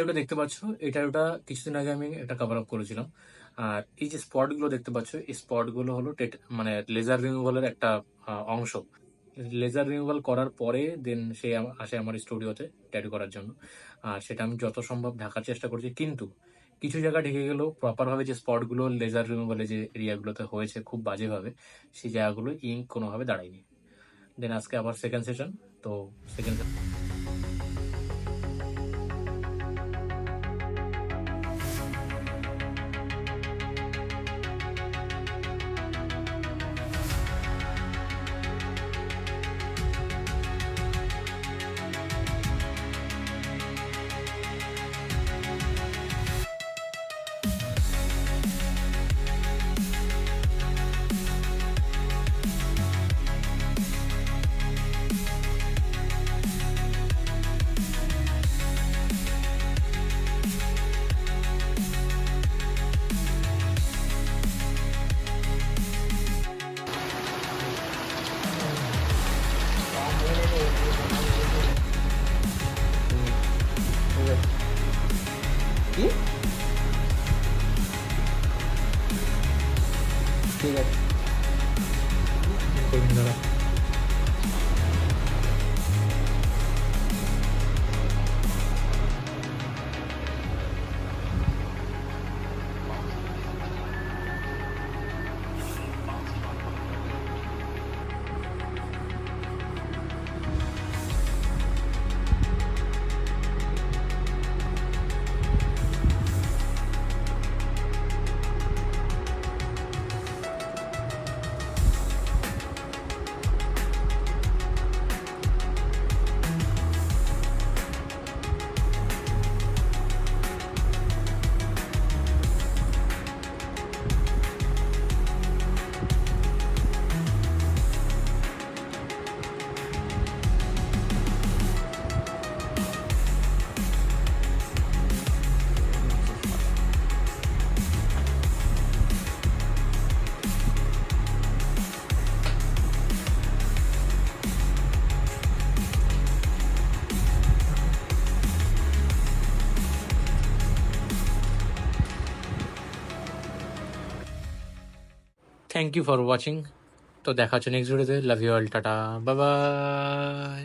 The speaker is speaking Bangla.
ওটা দেখতে পাচ্ছ, ওটা কিছুদিন আগে আমি একটা কভার আপ করেছিলাম। আর এই যে স্পট গুলো দেখতে পাচ্ছ, এই স্পট গুলো হলো মানে লেজার রিমুভালের একটা অংশ। লেজার রিমুভাল করার পরে দেন সে আসে আমার স্টুডিওতে ট্যাটু করার জন্য। আর সেটা আমি যত সম্ভব ঢাকার চেষ্টা করছি, কিন্তু কিছু জায়গা ঢেকে গেলেও প্রপার ভাবে যে স্পট গুলো লেজার রিমুভালে যে এরিয়াগুলোতে হয়েছে খুব বাজেভাবে, সেই জায়গাগুলো ইঙ্ক কোনোভাবে দাঁড়ায়নি। দেন আজকে আবার সেকেন্ড সেশন। তো সেকেন্ড কি ঠিক আছে দাঁড়া। Thank you for watching. তো দেখা হচ্ছে নেক্সট ভিডিওতে। Love you all, tata, bye by.